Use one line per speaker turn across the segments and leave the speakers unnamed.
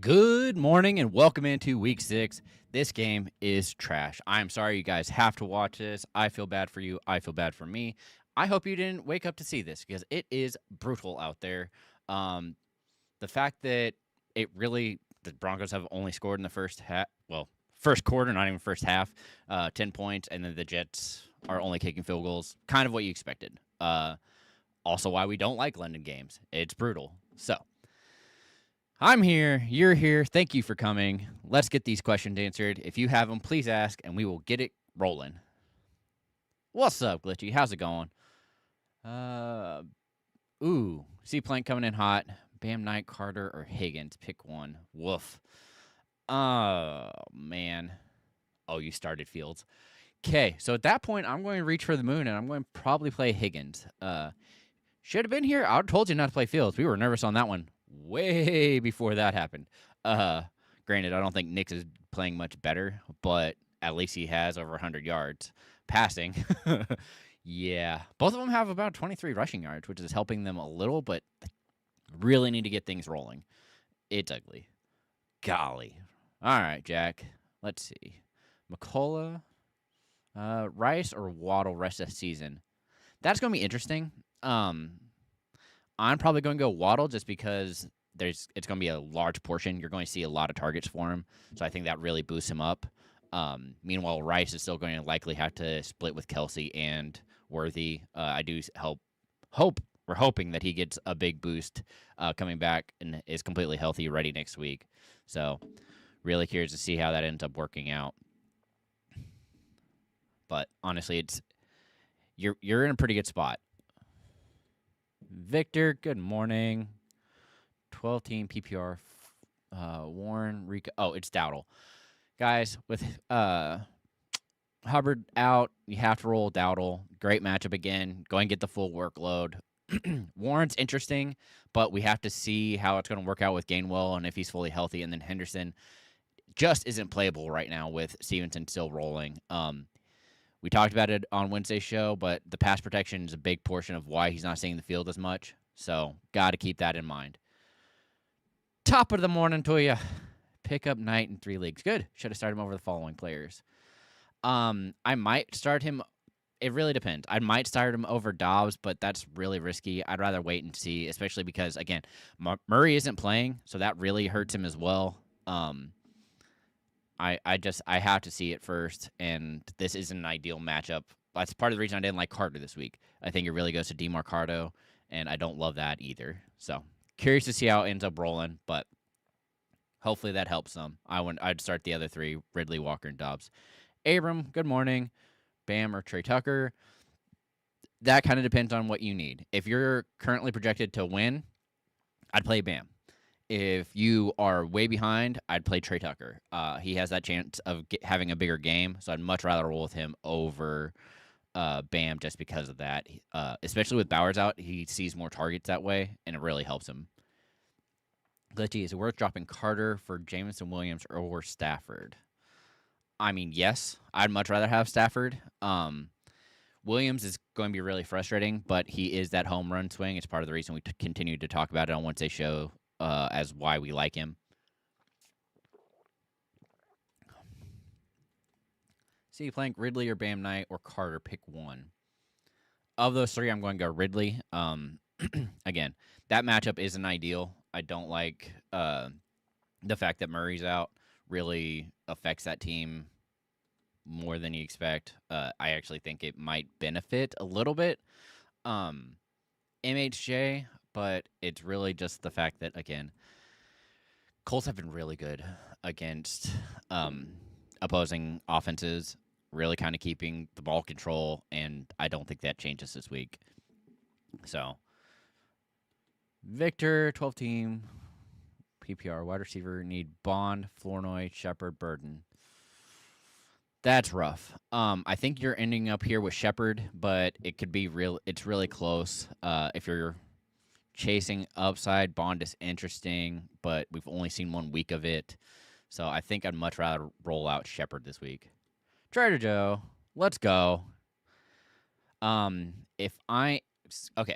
Good morning and welcome into week 6. This game is trash. I'm sorry you guys have to watch this. I feel bad for you. I feel bad for me. I hope you didn't wake up to see this because it is brutal out there. Um, the fact that the Broncos have only scored in the first half, first quarter, not even first half, 10 points, and then the Jets are only kicking field goals, kind of what you expected. Also, why we don't like London games. It's brutal. So, I'm here. You're here. Thank you for coming. Let's get these questions answered. If you have them, please ask, and we will get it rolling. What's up, Glitchy? How's it going? C Plank coming in hot. Bam Knight, Carter, or Higgins? Pick one. Woof. Oh, man. Oh, you started Fields. Okay, so at that point, I'm going to reach for the moon, and I'm going to probably play Higgins. Should have been here. I told you not to play Fields. We were nervous on that one way before that happened. Granted, I don't think Nick is playing much better, but at least he has over 100 yards passing. Yeah, both of them have about 23 rushing yards, which is helping them a little, but really need to get things rolling. It's ugly. Golly. All right, Jack. Let's see. McCullough, Rice, or Waddle rest of the season. That's going to be interesting. I'm probably going to go Waddle just because it's going to be a large portion. You're going to see a lot of targets for him, so I think that really boosts him up. Meanwhile, Rice is still going to likely have to split with Kelsey and Worthy. I do hope we're hoping that he gets a big boost coming back and is completely healthy, ready next week. So, really curious to see how that ends up working out. But honestly, you're in a pretty good spot. Victor, good morning. 12-team PPR. Warren, Rico. Oh, it's Dowdle. Guys, with Hubbard out, you have to roll Dowdle. Great matchup again. Go and get the full workload. Warren's interesting, but we have to see how it's going to work out with Gainwell and if he's fully healthy. And then Henderson just isn't playable right now with Stevenson still rolling. We talked about it on Wednesday's show, but the pass protection is a big portion of why he's not seeing the field as much. So, got to keep that in mind. Top of the morning to you. Pick up Knight in 3 leagues. Good. Should have started him over the following players. I might start him. It really depends. I might start him over Dobbs, but that's really risky. I'd rather wait and see, especially because, again, Murray isn't playing, so that really hurts him as well. I have to see it first, and this isn't an ideal matchup. That's part of the reason I didn't like Carter this week. I think it really goes to DeMarcado, and I don't love that either. So, curious to see how it ends up rolling, but hopefully that helps some. I'd start the other 3, Ridley, Walker, and Dobbs. Abram, good morning. Bam or Trey Tucker. That kind of depends on what you need. If you're currently projected to win, I'd play Bam. If you are way behind, I'd play Trey Tucker. He has that chance of having a bigger game, so I'd much rather roll with him over Bam just because of that. Especially with Bowers out, he sees more targets that way, and it really helps him. Glitchy, is it worth dropping Carter for Jameson Williams or Stafford? I mean, yes. I'd much rather have Stafford. Williams is going to be really frustrating, but he is that home run swing. It's part of the reason we continue to talk about it on Wednesday's show as why we like him. See, Plank, Ridley or Bam Knight or Carter, pick one. Of those 3, I'm going to go Ridley. Again, that matchup isn't ideal. I don't like the fact that Murray's out. Really affects that team more than you expect. I actually think it might benefit a little bit MHJ, but it's really just the fact that, again, Colts have been really good against opposing offenses, really kind of keeping the ball control, and I don't think that changes this week. So, Victor, 12-team, PPR, wide receiver, need Bond, Flournoy, Shepard, Burden. That's rough. I think you're ending up here with Shepard, but it could be real. It's really close. If you're chasing upside, Bond is interesting, but we've only seen 1 week of it. So I think I'd much rather roll out Shepard this week. Trader Joe, let's go. Okay.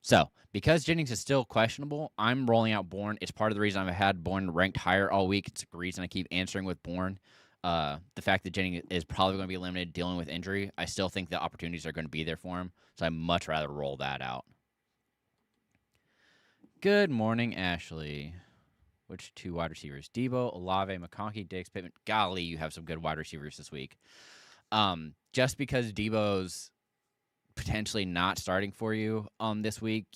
So, because Jennings is still questionable, I'm rolling out Bourne. It's part of the reason I've had Bourne ranked higher all week. It's the reason I keep answering with Bourne. The fact that Jennings is probably going to be limited dealing with injury, I still think the opportunities are going to be there for him. So I'd much rather roll that out. Good morning, Ashley. Which 2 wide receivers? Debo, Olave, McConkey, Diggs, Pittman. Golly, you have some good wide receivers this week. Just because Debo's potentially not starting for you this week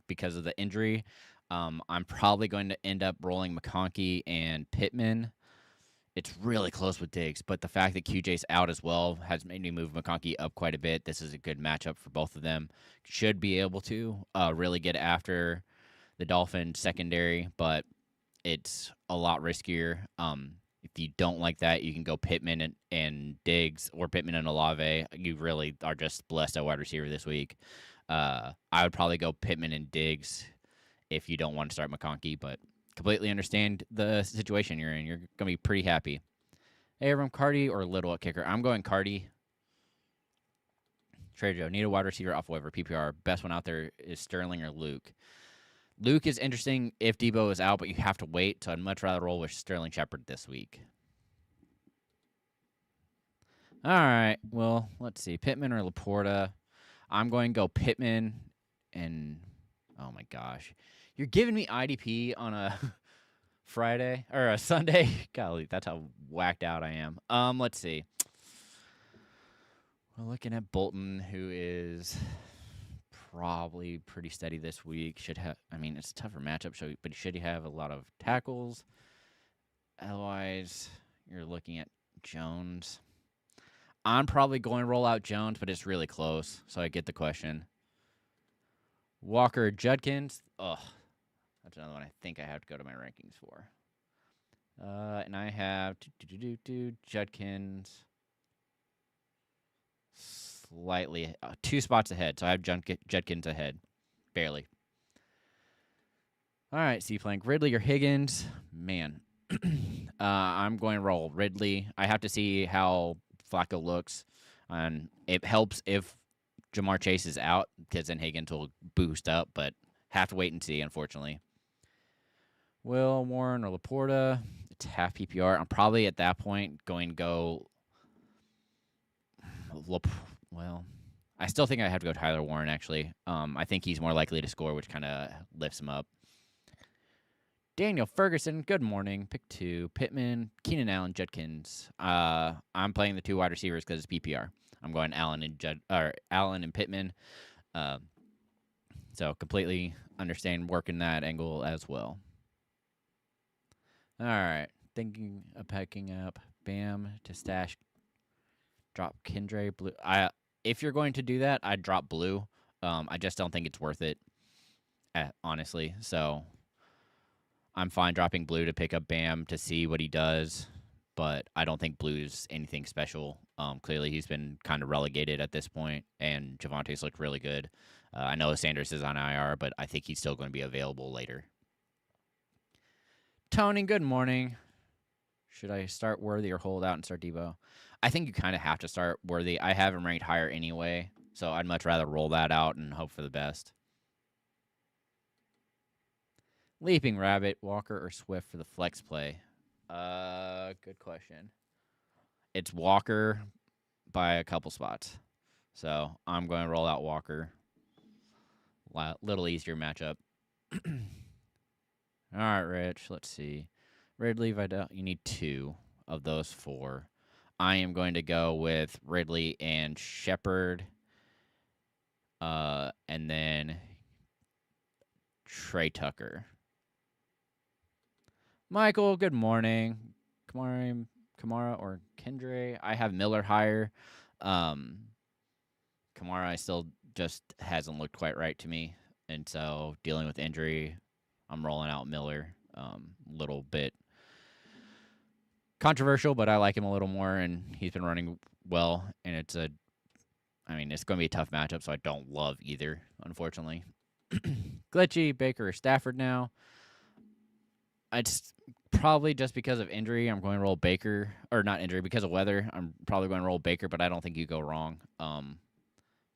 because of the injury, I'm probably going to end up rolling McConkey and Pittman. It's really close with Diggs, but the fact that QJ's out as well has made me move McConkey up quite a bit. This is a good matchup for both of them. Should be able to really get after the Dolphins secondary, but it's a lot riskier. If you don't like that, you can go Pittman and Diggs or Pittman and Olave. You really are just blessed at wide receiver this week. I would probably go Pittman and Diggs if you don't want to start McConkey, but completely understand the situation you're in. You're going to be pretty happy. Hey, everyone, Cardi or Little at kicker? I'm going Cardi. Trader Joe, need a wide receiver off waiver. PPR. Best one out there is Sterling or Luke. Luke is interesting if Debo is out, but you have to wait, so I'd much rather roll with Sterling Shepard this week. All right, well, let's see. Pittman or Laporta? I'm going to go Pittman and, oh my gosh. You're giving me IDP on a Friday or a Sunday? Golly, that's how whacked out I am. Let's see. We're looking at Bolton, who is probably pretty steady this week. Should have, I mean, it's a tougher matchup, but should he have a lot of tackles? Otherwise, you're looking at Jones. I'm probably going to roll out Jones, but it's really close, so I get the question. Walker, Judkins. Ugh, that's another one I think I have to go to my rankings for. And I have Judkins slightly 2 spots ahead, so I have Judkins ahead, barely. All right, C-Plank. Ridley or Higgins? Man, I'm going to roll Ridley. I have to see how Flacco looks, and it helps if Jamar Chase is out, because then Higgins will boost up, but have to wait and see, unfortunately. Will, Warren, or Laporta? It's half PPR. I'm probably at that point going to go well, I still think I have to go Tyler Warren, actually. I think he's more likely to score, which kind of lifts him up. Daniel Ferguson, good morning. Pick 2. Pittman, Keenan Allen, Judkins. I'm playing the 2 wide receivers because it's PPR. I'm going Allen and Pittman. So completely understand working that angle as well. All right. Thinking of picking up Bam to stash. Drop Kendre Blue. If you're going to do that, I'd drop Blue. I just don't think it's worth it, honestly. So I'm fine dropping Blue to pick up Bam to see what he does, but I don't think Blue's anything special. Clearly, he's been kind of relegated at this point, and Javante's looked really good. I know Sanders is on IR, but I think he's still going to be available later. Tony, good morning. Should I start Worthy or hold out and start Debo? I think you kind of have to start Worthy. I have him ranked higher anyway, so I'd much rather roll that out and hope for the best. Leaping Rabbit, Walker or Swift for the flex play? Good question. It's Walker by a couple spots, so I'm going to roll out Walker. Little easier matchup. All right, Rich, let's see. Ridley, Vidal, you need 2 of those 4. I am going to go with Ridley and Shepard, and then Trey Tucker. Michael, good morning. Kamara or Kendre? I have Miller higher. Kamara I still just hasn't looked quite right to me, and so dealing with injury, I'm rolling out Miller. Little bit controversial, but I like him a little more, and he's been running well, and it's going to be a tough matchup, so I don't love either, unfortunately. Glitchy, Baker, or Stafford now. It's probably just because of injury. I'm going to roll Baker, or not injury, because of weather. I'm probably going to roll Baker, but I don't think you go wrong.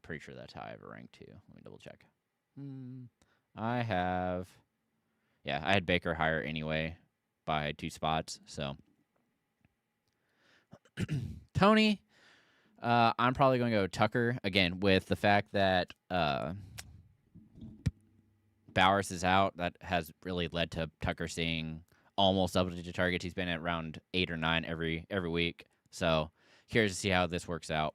Pretty sure that's how I have it ranked too. Let me double check. I have, yeah, I had Baker higher anyway by 2 spots. So Tony, I'm probably going to go Tucker again with the fact that Bowers is out. That has really led to Tucker seeing almost double-digit targets. He's been at around 8 or 9 every week. So curious to see how this works out.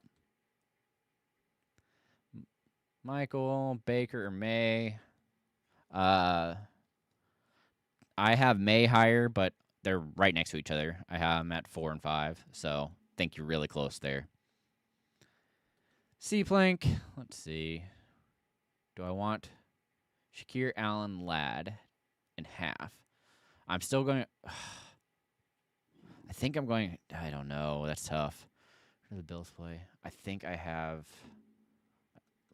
Michael, Baker, or May. I have May higher, but they're right next to each other. I have them at 4 and 5, so I think you're really close there. C Plank. Let's see. Do I want Shakir Allen Ladd in half? I'm still going. I think I'm going. I don't know. That's tough. Where do the Bills play? I think I have.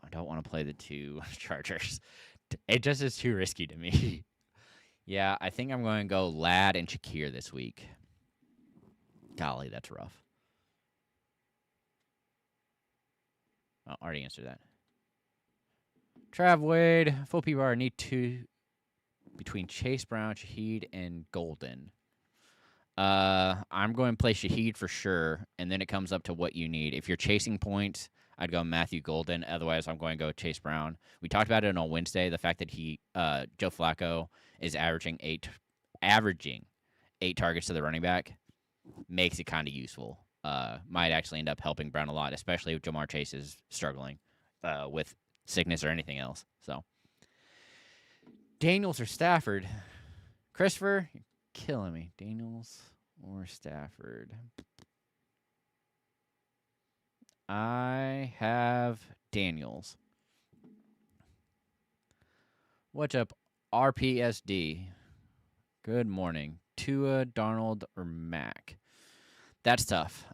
I don't want to play the 2 Chargers. It just is too risky to me. Yeah, I think I'm going to go Ladd and Shakir this week. Golly, that's rough. Oh, already answered that. Trav Wade, full PBR, need 2 between Chase Brown, Shaheed, and Golden. I'm going to play Shaheed for sure, and then it comes up to what you need. If you're chasing points, I'd go Matthew Golden. Otherwise, I'm going to go Chase Brown. We talked about it on Wednesday, the fact that Joe Flacco is averaging 8 targets to the running back makes it kind of useful. Might actually end up helping Brown a lot, especially if Jamar Chase is struggling with sickness or anything else. So, Daniels or Stafford? Christopher, you're killing me. Daniels or Stafford? I have Daniels. What's up, RPSD? Good morning. Tua, Darnold, or Mac? That's tough.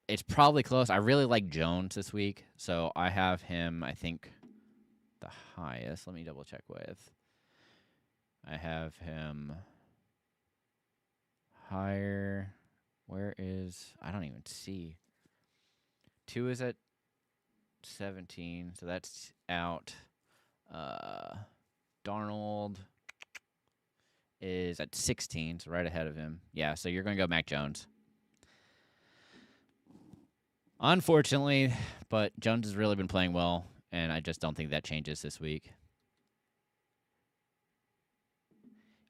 It's probably close. I really like Jones this week, so I have him, I think, the highest. Let me double check with. I have him higher. Where is... I don't even see. 2 is at 17, so that's out. Darnold is at 16, so right ahead of him. Yeah, so you're going to go Mac Jones. Unfortunately, but Jones has really been playing well, and I just don't think that changes this week.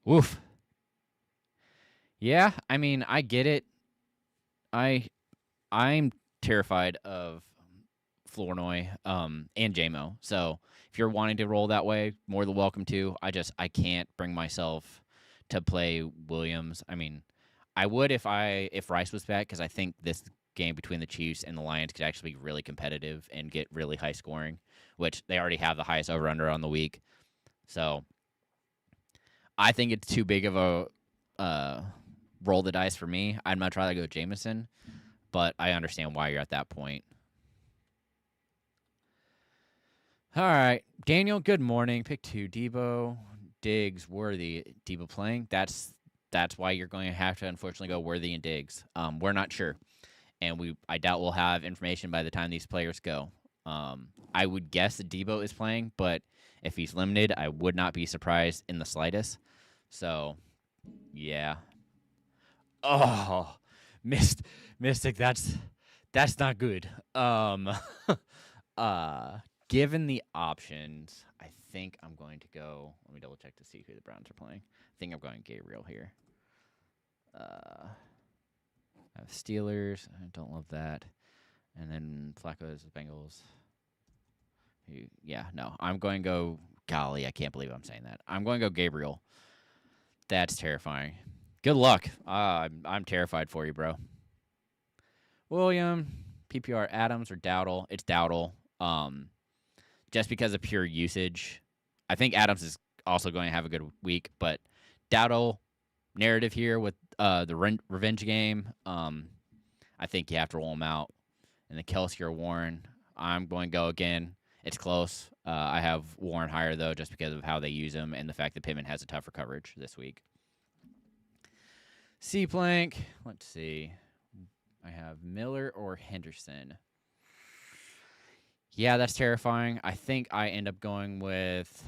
Woof. Yeah, I mean, I get it. I'm terrified of Flournoy and JMO. So if you're wanting to roll that way, more than welcome to. I can't bring myself to play Williams. I mean, I would if Rice was back, because I think this game between the Chiefs and the Lions could actually be really competitive and get really high scoring, which they already have the highest over-under on the week. So I think it's too big of a roll the dice for me. I'd much rather go Jameson, but I understand why you're at that point. All right, Daniel, good morning. Pick 2, Debo, Diggs, Worthy. Debo playing. That's why you're going to have to, unfortunately, go Worthy and Diggs. We're not sure, and I doubt we'll have information by the time these players go. I would guess that Debo is playing, but if he's limited, I would not be surprised in the slightest. So, yeah. Oh, Mystic, that's not good. Given the options, I think I'm going to go. Let me double check to see who the Browns are playing. I think I'm going Gabriel here. I have Steelers. I don't love that. And then Flacco's Bengals. Yeah, no. I'm going to go. Golly, I can't believe I'm saying that. I'm going to go Gabriel. That's terrifying. Good luck. I'm terrified for you, bro. William, PPR Adams or Dowdle? It's Dowdle. Just because of pure usage. I think Adams is also going to have a good week, but Dowdle narrative here with the revenge game. I think you have to roll him out. And the Kelsey or Warren, I'm going to go again. It's close. I have Warren higher, though, just because of how they use him and the fact that Pittman has a tougher coverage this week. C-Plank, let's see. I have Miller or Henderson. Yeah, that's terrifying. I think I end up going with.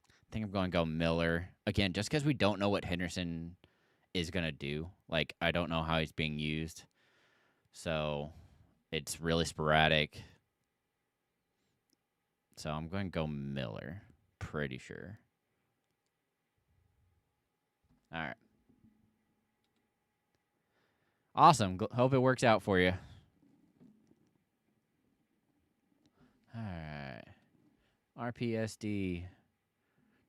I think I'm going to go Miller again, just because we don't know what Henderson is going to do. Like, I don't know how he's being used. So it's really sporadic. So I'm going to go Miller. Pretty sure. All right. Awesome. Hope it works out for you. All right. RPSD.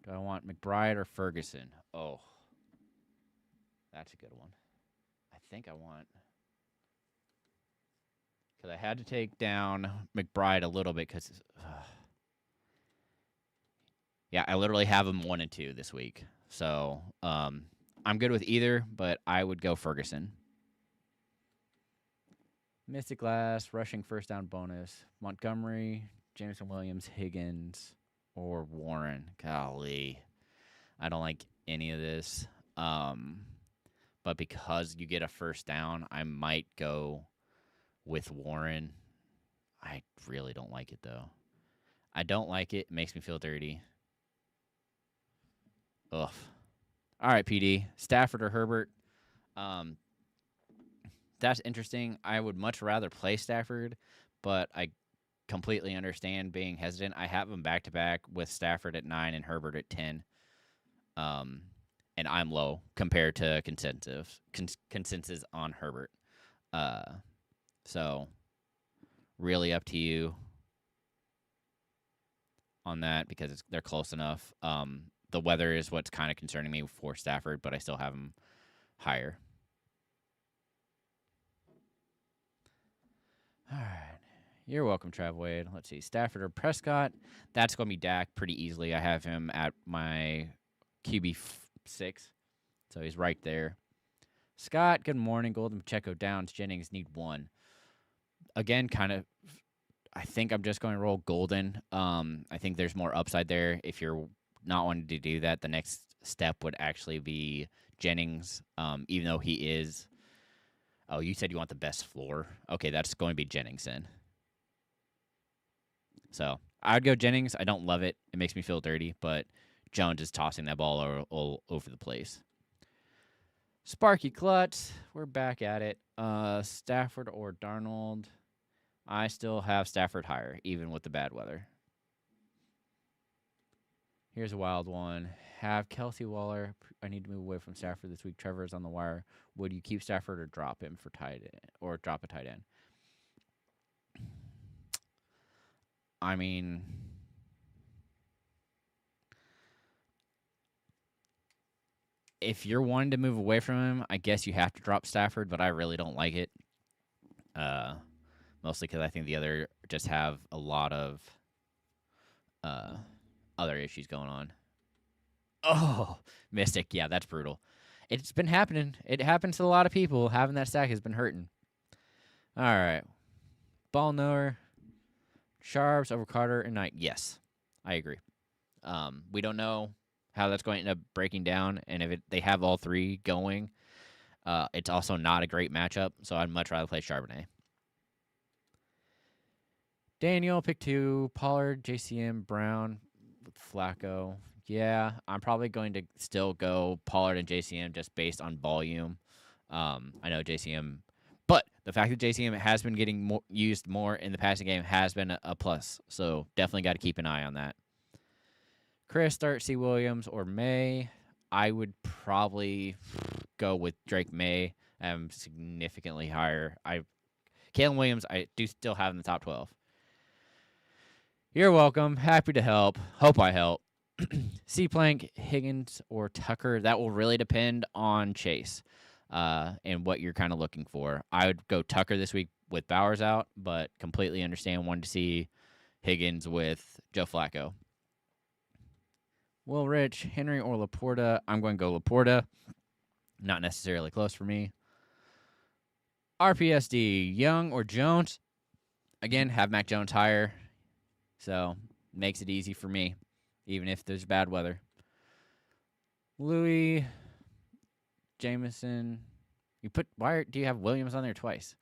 Do I want McBride or Ferguson? Oh, that's a good one. I think I want. Because I had to take down McBride a little bit because. Yeah, I literally have him 1 and 2 this week. So I'm good with either, but I would go Ferguson. Mystic Glass, rushing first down bonus. Montgomery, Jameson Williams, Higgins, or Warren. Golly. I don't like any of this. But because you get a first down, I might go with Warren. I really don't like it, though. I don't like it. It makes me feel dirty. Ugh. All right, PD. Stafford or Herbert? That's interesting. I would much rather play Stafford, but I completely understand being hesitant. I have them back to back with Stafford at 9 and Herbert at 10. And I'm low compared to consensus on Herbert. So really up to you on that because they're close enough. The weather is what's kind of concerning me for Stafford, but I still have him higher. All right. You're welcome, Trav Wade. Let's see. Stafford or Prescott? That's going to be Dak pretty easily. I have him at my QB 6, so he's right there. Scott, good morning. Golden, Pacheco, Downs, Jennings need 1. Again, kind of, I think I'm just going to roll Golden. I think there's more upside there. If you're not wanting to do that, the next step would actually be Jennings, even though he is. Oh, you said you want the best floor. Okay, that's going to be Jennings then. So I would go Jennings. I don't love it. It makes me feel dirty, but Jones is tossing that ball all over the place. Sparky Klutz. We're back at it. Stafford or Darnold. I still have Stafford higher, even with the bad weather. Here's a wild one. Have Kelsey Waller. I need to move away from Stafford this week. Trevor is on the wire. Would you keep Stafford or drop him for tight end, or drop a tight end? I mean, if you're wanting to move away from him, I guess you have to drop Stafford, but I really don't like it. Mostly because I think the other just have a lot of other issues going on. Oh, Mystic. Yeah, that's brutal. It's been happening. It happens to a lot of people. Having that stack has been hurting. All right. Ball knower. Sharps over Carter and Knight. Yes, I agree. We don't know how that's going to end up breaking down, and if they have all 3 going, it's also not a great matchup, so I'd much rather play Charbonnet. Daniel, pick 2. Pollard, JCM, Brown, Flacco. Yeah, I'm probably going to still go Pollard and JCM just based on volume. I know JCM, but the fact that JCM has been getting used more in the passing game has been a plus. So definitely got to keep an eye on that. Chris, start C. Williams or May. I would probably go with Drake May. I'm significantly higher. Kalen Williams, I do still have in the top 12. You're welcome. Happy to help. Hope I help. C. Plank, Higgins, or Tucker. That will really depend on Chase and what you're kind of looking for. I would go Tucker this week with Bowers out, but completely understand wanting to see Higgins with Joe Flacco. Will Rich, Henry, or Laporta. I'm going to go Laporta. Not necessarily close for me. RPSD, Young or Jones. Again, have Mac Jones higher. So, makes it easy for me, even if there's bad weather. Louis, Jameson. Why do you have Williams on there twice?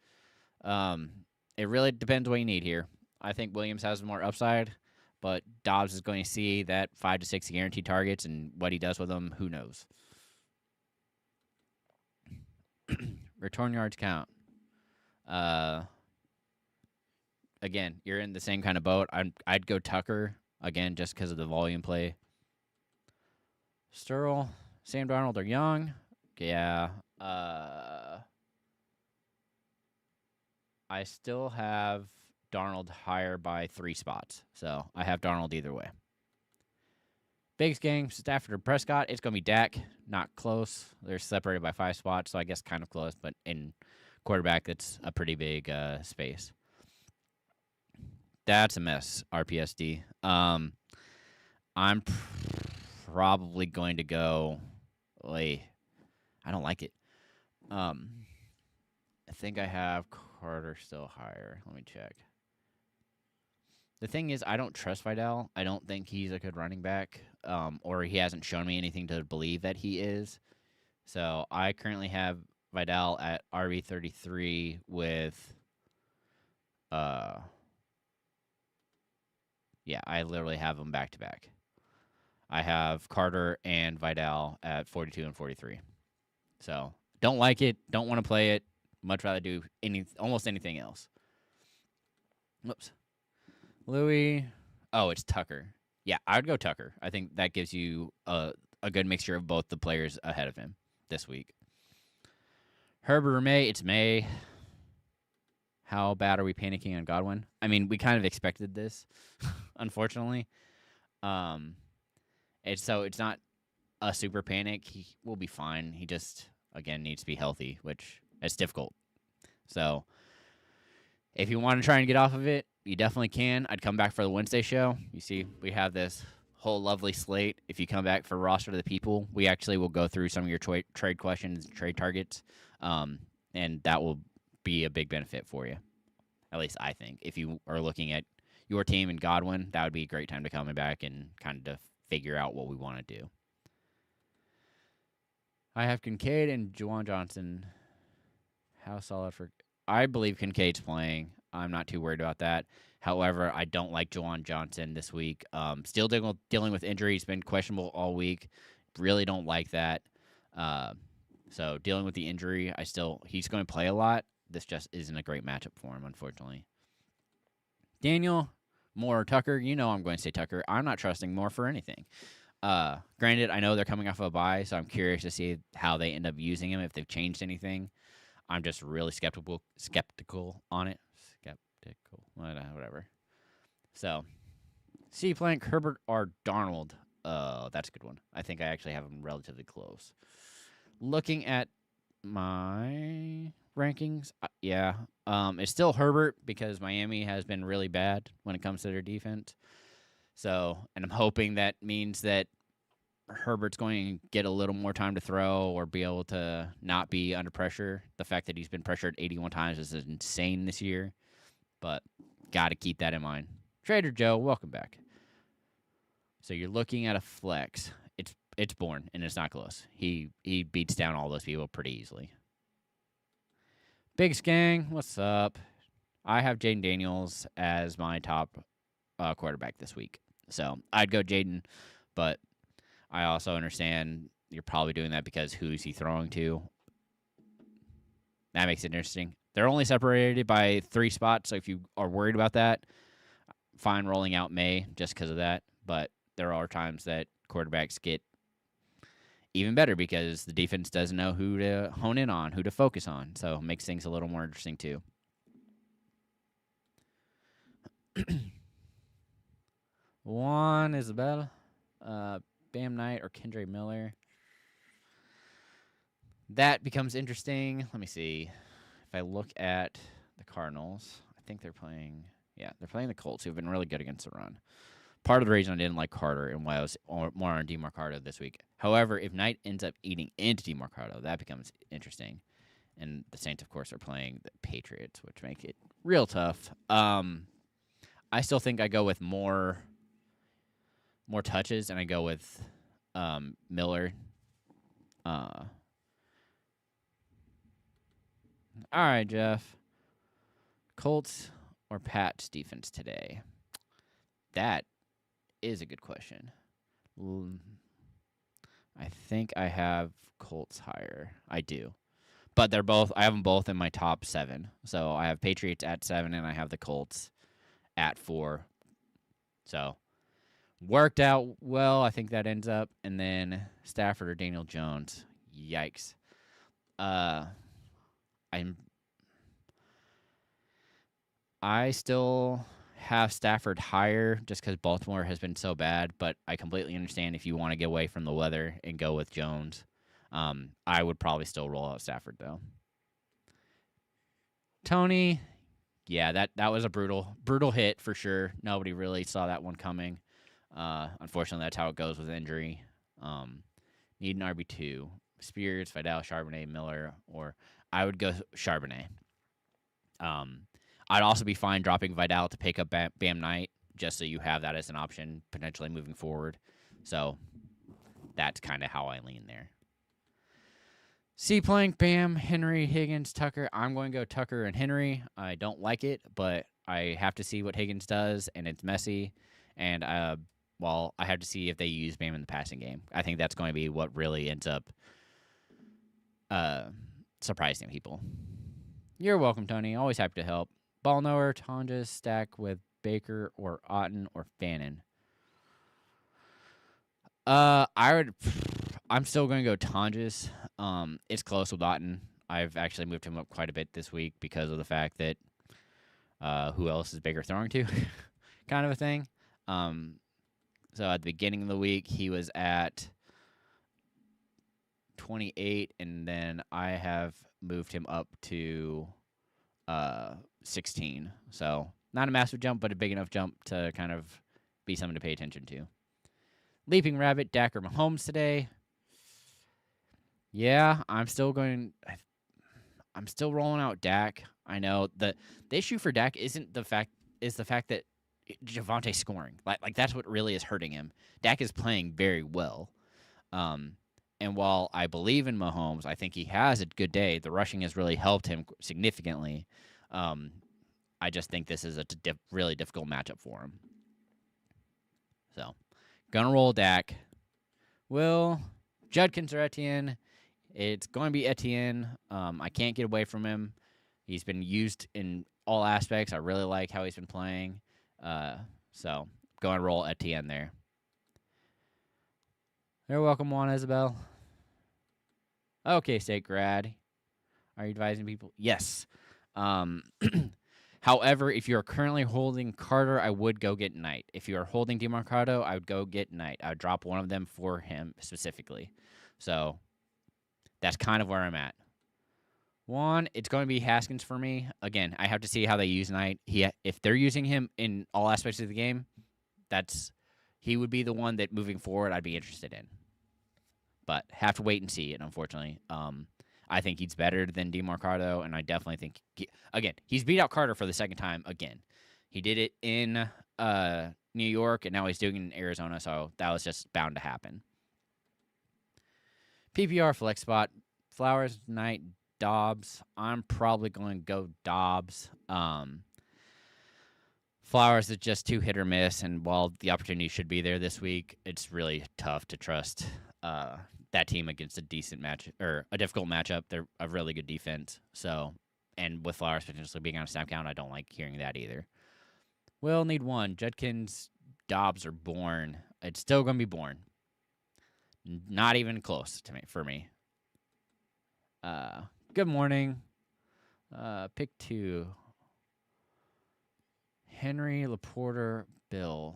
It really depends what you need here. I think Williams has more upside, but Dobbs is going to see that 5 to 6 guaranteed targets, and what he does with them, who knows. Return yards count. Again, you're in the same kind of boat. I'd go Tucker again just because of the volume play. Sterl, Sam Darnold are young. Yeah. I still have Darnold higher by 3 spots, so I have Darnold either way. Biggest game, Stafford or Prescott. It's going to be Dak. Not close. They're separated by 5 spots, so I guess kind of close, but in quarterback, that's a pretty big space. That's a mess, RPSD. I'm probably going to go. I don't like it. I think I have Carter still higher. Let me check. The thing is, I don't trust Vidal. I don't think he's a good running back, or he hasn't shown me anything to believe that he is. So I currently have Vidal at RB33 with, yeah, I literally have them back to back. I have Carter and Vidal at 42 and 43. So don't like it. Don't want to play it. Much rather do almost anything else. Whoops. Louis. Oh, it's Tucker. Yeah, I would go Tucker. I think that gives you a good mixture of both the players ahead of him this week. Herbert or May? It's May. How bad are we panicking on Godwin? I mean, we kind of expected this, unfortunately. It's not a super panic. He will be fine. He just, again, needs to be healthy, which is difficult. So if you want to try and get off of it, you definitely can. I'd come back for the Wednesday show. You see, we have this whole lovely slate. If you come back for Roster of the People, we actually will go through some of your trade questions, trade targets, and that will be a big benefit for you. At least I think. If you are looking at your team and Godwin, that would be a great time to come back and kind of figure out what we want to do. I have Kincaid and Juwan Johnson. How solid for... I believe Kincaid's playing. I'm not too worried about that. However, I don't like Juwan Johnson this week. Still dealing with injury. He's been questionable all week. Really don't like that. So dealing with the injury, he's going to play a lot. This just isn't a great matchup for him, unfortunately. Daniel, Moore, Tucker. You know I'm going to say Tucker. I'm not trusting Moore for anything. Granted, I know they're coming off of a bye, so I'm curious to see how they end up using him, if they've changed anything. I'm just really skeptical on it. Skeptical, whatever. So, C. Plank, Herbert, or Darnold. That's a good one. I think I actually have them relatively close. Looking at my rankings, yeah, it's still Herbert because Miami has been really bad when it comes to their defense. So, and I'm hoping that means that Herbert's going to get a little more time to throw or be able to not be under pressure. The fact that he's been pressured 81 times is insane this year, but got to keep that in mind. Trader Joe, welcome back. So you're looking at a flex. It's Bourne, and it's not close. He beats down all those people pretty easily. Big Skang, what's up? I have Jaden Daniels as my top quarterback this week. So I'd go Jaden, but I also understand you're probably doing that because who's he throwing to? That makes it interesting. They're only separated by 3 spots, so if you are worried about that, fine rolling out May just because of that. But there are times that quarterbacks get even better because the defense doesn't know who to hone in on, who to focus on. So it makes things a little more interesting too. Juan Isabella, Bam Knight, or Kendre Miller. That becomes interesting. Let me see. If I look at the Cardinals, I think they're playing the Colts, who have been really good against the run. Part of the reason I didn't like Carter and why I was more on DeMarcado this week. However, if Knight ends up eating into DeMarcado, that becomes interesting. And the Saints, of course, are playing the Patriots, which make it real tough. I still think I go with more touches, and I go with Miller. All right, Jeff. Colts or Pats defense today? That is a good question. I think I have Colts higher. I do. But I have them both in my top 7. So I have Patriots at 7 and I have the Colts at 4. So worked out well. I think that ends up. And then Stafford or Daniel Jones. Yikes. I still have Stafford higher just because Baltimore has been so bad, but I completely understand if you want to get away from the weather and go with Jones. I would probably still roll out Stafford, though. Tony, yeah, that was a brutal hit for sure. Nobody really saw that one coming. Unfortunately, that's how it goes with injury. Need an RB2. Spears, Vidal, Charbonnet, Miller, or I would go Charbonnet. I'd also be fine dropping Vidal to pick up Bam Knight, just so you have that as an option potentially moving forward. So that's kind of how I lean there. C-Plank, Bam, Henry, Higgins, Tucker. I'm going to go Tucker and Henry. I don't like it, but I have to see what Higgins does, and it's messy. And, I have to see if they use Bam in the passing game. I think that's going to be what really ends up surprising people. You're welcome, Tony. Always happy to help. Ball knower, Tonjes, stack with Baker or Otten or Fannin. I'm still going to go Tonjes. It's close with Otten. I've actually moved him up quite a bit this week because of the fact that who else is Baker throwing to? Kind of a thing. So at the beginning of the week, he was at 28, and then I have moved him up to 16. So not a massive jump, but a big enough jump to kind of be something to pay attention to. Leaping Rabbit, Dak or Mahomes today. Yeah, I'm still rolling out Dak. I know the issue for Dak is the fact that Javonte's scoring. Like that's what really is hurting him. Dak is playing very well. And while I believe in Mahomes, I think he has a good day. The rushing has really helped him significantly. I just think this is a really difficult matchup for him. So, gonna roll Dak. Will Judkins or Etienne? It's going to be Etienne. I can't get away from him. He's been used in all aspects. I really like how he's been playing. So, going to roll Etienne there. You're welcome, Juan Isabel. Okay, State Grad. Are you advising people? Yes. However, if you're currently holding Carter, I would go get Knight. If you are holding DeMarcado, I would go get Knight. I would drop one of them for him specifically. So that's kind of where I'm at. One, it's going to be Haskins for me. Again, I have to see how they use Knight. If they're using him in all aspects of the game, he would be the one that moving forward I'd be interested in. But have to wait and see it, unfortunately. I think he's better than DeMarcado, and I definitely think, he's beat out Carter for the second time again. He did it in New York, and now he's doing it in Arizona, so that was just bound to happen. PPR flex spot, Flowers, Knight, Dobbs. I'm probably going to go Dobbs. Flowers is just too hit or miss, and while the opportunity should be there this week, it's really tough to trust that team against a decent match or a difficult matchup. They're a really good defense. So, and with Flowers potentially being on a snap count, I don't like hearing that either. We'll need one. Judkins, Dobbs, or Bourne. It's still going to be Bourne. Not even close for me. Good morning. Pick 2. Henry, Laporta, Bill.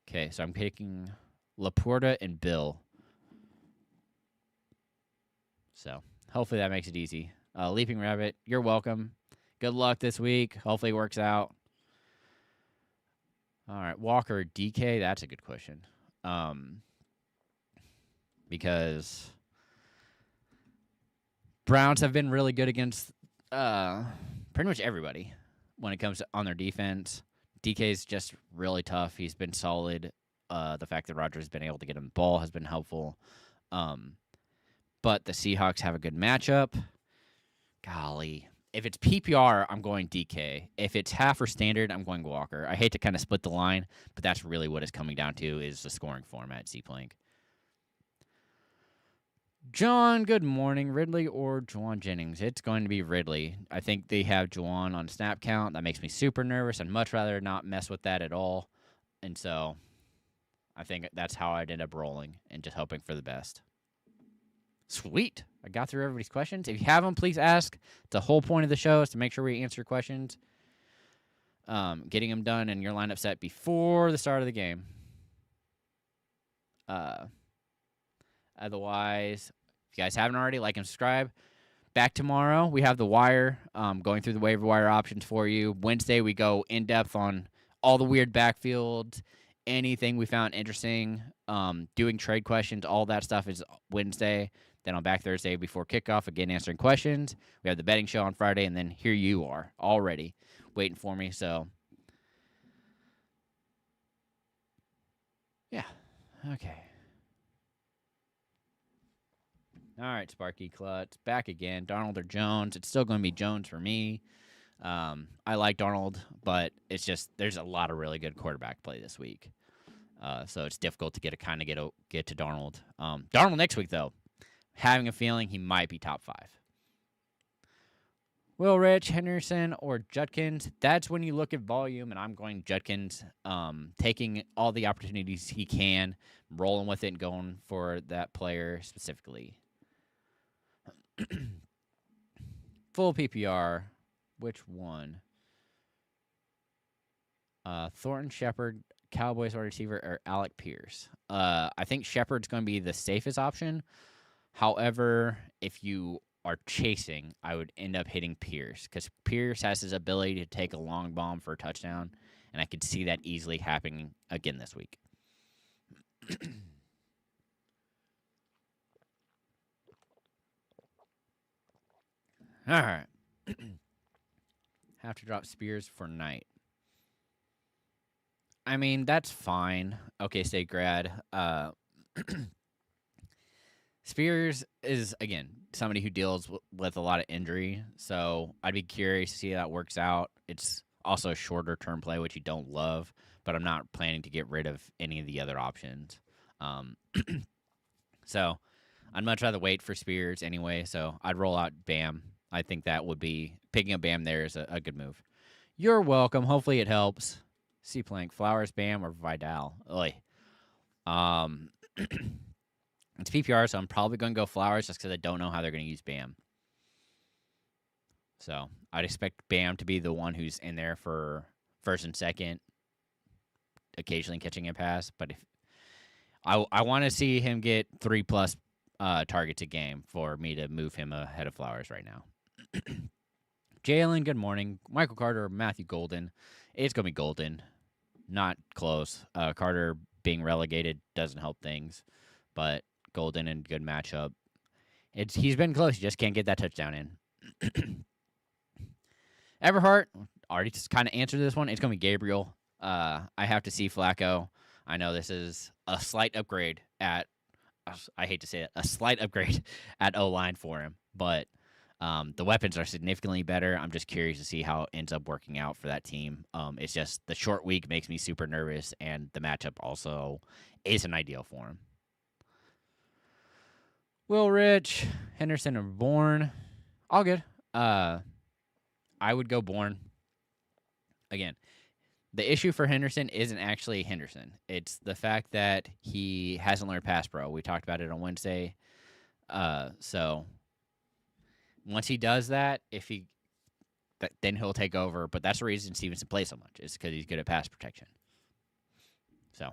Okay, so I'm picking Laporta and Bill. So hopefully that makes it easy. Leaping Rabbit, you're welcome. Good luck this week. Hopefully it works out. All right, Walker, DK, that's a good question. Because Browns have been really good against pretty much everybody when it comes to on their defense. DK's just really tough. He's been solid. The fact that Rodgers has been able to get him the ball has been helpful. But the Seahawks have a good matchup. Golly. if it's PPR, I'm going DK. If it's half or standard, I'm going Walker. I hate to kind of split the line, but that's really what it's coming down to is the scoring format, C-Plank. John, good morning. Ridley or Juwan Jennings? It's going to be Ridley. I think they have Juwan on snap count. That makes me super nervous. I'd much rather not mess with that at all. And so I think that's how I'd end up rolling and just hoping for the best. Sweet. I got through everybody's questions. If you have them, please ask. The whole point of the show is to make sure we answer questions. Getting them done and your lineup set before the start of the game. Otherwise, if you guys haven't already, like and subscribe. Back tomorrow, we have the wire, going through the waiver wire options for you. Wednesday, we go in-depth on all the weird backfields, anything we found interesting, doing trade questions, all that stuff is Wednesday. Then on back Thursday before kickoff, again, answering questions. We have the betting show on Friday, and then here you are already waiting for me. So, yeah. Okay. All right, Sparky Klutz, back again. Darnold or Jones? It's still going to be Jones for me. I like Darnold, but it's just there's a lot of really good quarterback play this week. So it's difficult to get to Darnold. Darnold next week, though. Having a feeling he might be top 5. Will Rich, Henderson, or Judkins? That's when you look at volume, and I'm going Judkins, taking all the opportunities he can, rolling with it, and going for that player specifically. Full PPR, which one? Thornton, Shepard, Cowboys wide receiver, or Alec Pierce? I think Shepard's going to be the safest option. However, if you are chasing, I would end up hitting Pierce because Pierce has his ability to take a long bomb for a touchdown, and I could see that easily happening again this week. All right. Have to drop Spears for Knight. I mean, that's fine. Okay, State grad. Spears is, again, somebody who deals with a lot of injury, so I'd be curious to see how that works out. It's also a shorter-term play, which you don't love, but I'm not planning to get rid of any of the other options. So I'd much rather wait for Spears anyway, so I'd roll out Bam. I think that would be picking up Bam there is a good move. You're welcome. Hopefully it helps. C-Plank, Flowers, Bam, or Vidal. Oy. It's PPR, so I'm probably going to go Flowers just because I don't know how they're going to use Bam. So I'd expect Bam to be the one who's in there for first and second, occasionally catching a pass. But if I want to see him get 3+ targets a game for me to move him ahead of Flowers right now. Jalen, good morning. Michael Carter, Matthew Golden. It's going to be Golden. Not close. Carter being relegated doesn't help things, but Golden in good matchup. He's been close. You just can't get that touchdown in. Everhart, already just kind of answered this one. It's going to be Gabriel. I have to see Flacco. I know this is a slight upgrade I hate to say it, a slight upgrade at O-line for him, but the weapons are significantly better. I'm just curious to see how it ends up working out for that team. It's just the short week makes me super nervous, and the matchup also isn't ideal for him. Will Rich, Henderson, or Bourne? All good. I would go Bourne. Again, the issue for Henderson isn't actually Henderson. It's the fact that he hasn't learned pass pro. We talked about it on Wednesday. So once he does that, then he'll take over. But that's the reason Stevenson plays so much, is because he's good at pass protection. So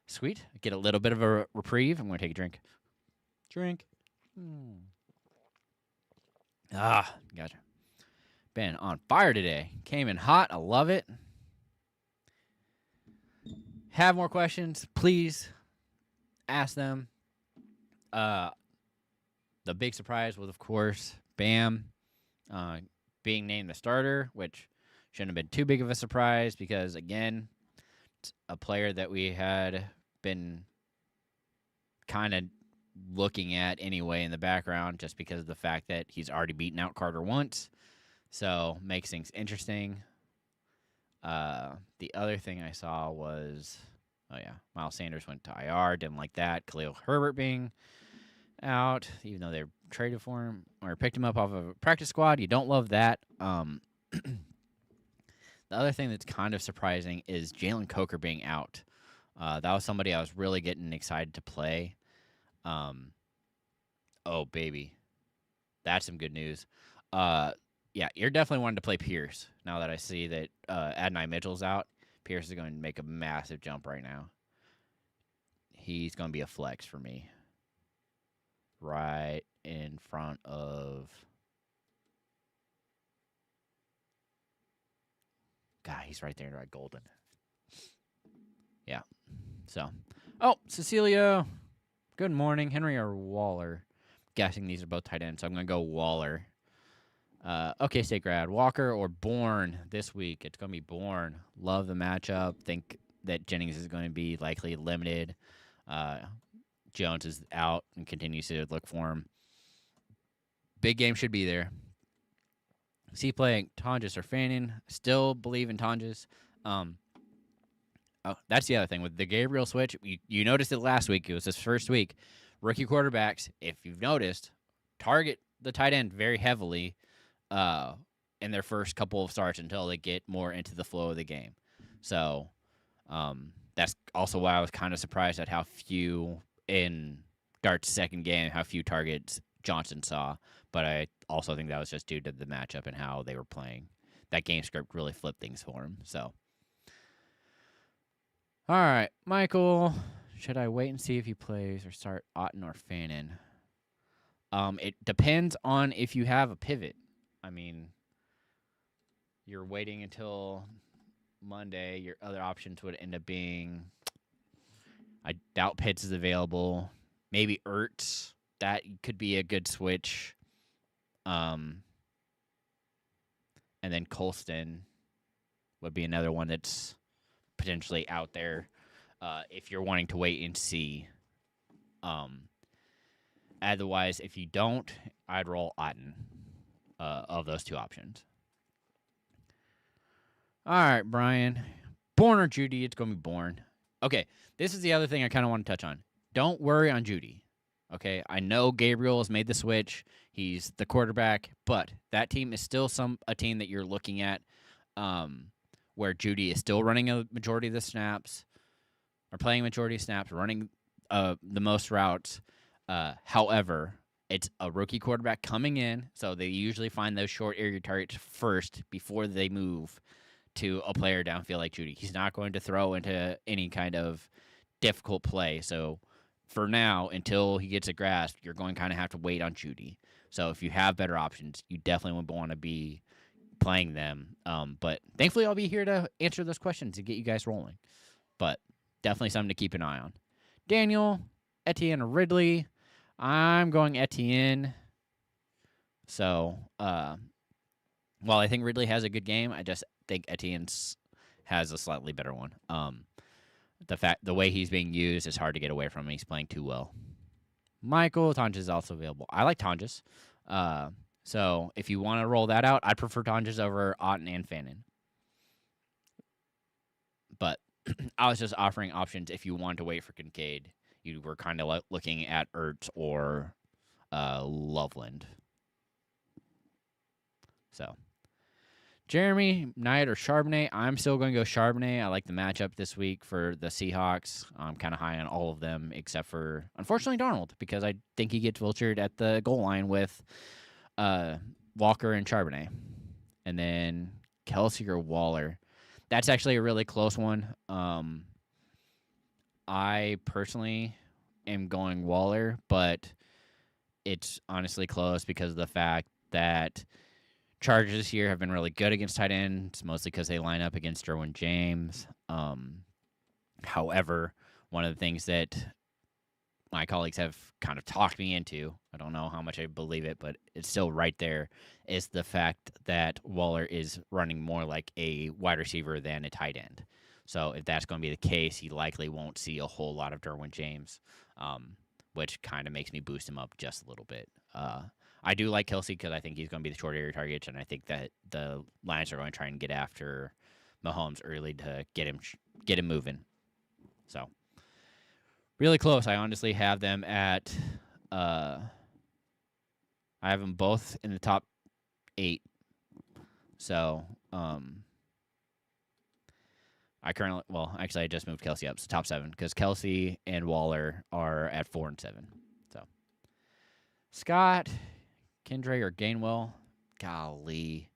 sweet. Get a little bit of a reprieve. I'm going to take a drink. Gotcha. Been on fire today. Came in hot. I love it. Have more questions, please ask them. The big surprise was, of course, Bam being named the starter, which shouldn't have been too big of a surprise because, again, it's a player that we had been kind of looking at anyway in the background, just because of the fact that he's already beaten out Carter once. So makes things interesting. The other thing I saw was, oh yeah, Miles Sanders went to IR. Didn't like that. Khalil Herbert being out, even though they traded for him or picked him up off of a practice squad. You don't love that. The other thing that's kind of surprising is Jalen Coker being out. That was somebody I was really getting excited to play. Oh baby, that's some good news. Yeah, you're definitely wanting to play Pierce now that I see that Adonai Mitchell's out. Pierce is going to make a massive jump right now. He's going to be a flex for me. Right in front of... God, he's right there, right, Golden. Yeah. So, oh, Cecilia. Good morning, Henry or Waller. Guessing these are both tight ends, so I'm going to go Waller. Okay, State grad, Walker or Bourne this week. It's going to be Bourne. Love the matchup. Think that Jennings is going to be likely limited. Jones is out and continues to look for him. Big game should be there. See playing Tonjes or Fannin. Still believe in Tonjes. Oh, that's the other thing with the Gabriel switch. You noticed it last week. It was his first week. Rookie quarterbacks, if you've noticed, target the tight end very heavily in their first couple of starts until they get more into the flow of the game. So that's also why I was kind of surprised at how few in Dart's second game, how few targets Johnson saw. But I also think that was just due to the matchup and how they were playing. That game script really flipped things for him. So, all right, Michael, should I wait and see if he plays or start Otten or Fannin? It depends on if you have a pivot. I mean, you're waiting until Monday. Your other options would end up being, I doubt Pitts is available. Maybe Ertz. That could be a good switch. And then Colston would be another one that's potentially out there if you're wanting to wait and see. Otherwise, if you don't, I'd roll Otten of those two options. All right, Brian. Bourne or Judy? It's going to be Bourne. Okay, this is the other thing I kind of want to touch on. Don't worry on Judy. Okay, I know Gabriel has made the switch. He's the quarterback, but that team is still a team that you're looking at where Judy is still running a majority of the snaps or playing a majority of snaps, running the most routes. However, it's a rookie quarterback coming in, so they usually find those short area targets first before they move to a player downfield like Judy. He's not going to throw into any kind of difficult play, so for now, until he gets a grasp, you're going to kind of have to wait on Judy. So if you have better options, you definitely would want to be playing them. But thankfully, I'll be here to answer those questions and get you guys rolling. But definitely something to keep an eye on. Daniel, Etienne, or Ridley. I'm going Etienne. So while I think Ridley has a good game, I just think Etienne has a slightly better one. The way he's being used is hard to get away from him. He's playing too well. Michael, Tonjes is also available. I like Tonjes. So if you want to roll that out, I'd prefer Tonjes over Otten and Fannin. But I was just offering options if you wanted to wait for Kincaid. You were kind of looking at Ertz or Loveland. So, Jeremy, Knight, or Charbonnet? I'm still going to go Charbonnet. I like the matchup this week for the Seahawks. I'm kind of high on all of them except for, unfortunately, Darnold, because I think he gets vultured at the goal line with Walker and Charbonnet. And then Kelsey or Waller. That's actually a really close one. I personally am going Waller, but it's honestly close because of the fact that Chargers this year have been really good against tight ends, mostly because they line up against Derwin James. However, one of the things that my colleagues have kind of talked me into, I don't know how much I believe it, but it's still right there, is the fact that Waller is running more like a wide receiver than a tight end. So if that's going to be the case, he likely won't see a whole lot of Derwin James. which kind of makes me boost him up just a little bit. I do like Kelsey because I think he's going to be the short area target, and I think that the Lions are going to try and get after Mahomes early to get him moving. So really close. I honestly have them at I have them both in the top 8. So I just moved Kelsey up to top 7 because Kelsey and Waller are at 4 and 7. So Scott, Kendra, or Gainwell, golly,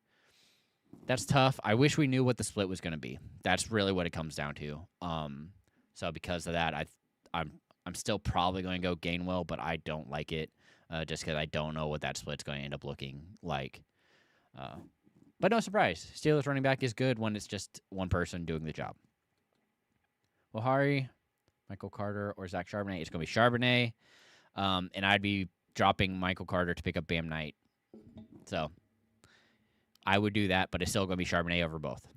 that's tough. I wish we knew what the split was going to be. That's really what it comes down to. So because of that, I'm still probably going to go Gainwell, but I don't like it just because I don't know what that split's going to end up looking like. But no surprise, Steelers running back is good when it's just one person doing the job. Wahari, Michael Carter, or Zach Charbonnet. It's going to be Charbonnet, and I'd be dropping Michael Carter to pick up Bam Knight. So I would do that, but it's still going to be Charbonnet over both.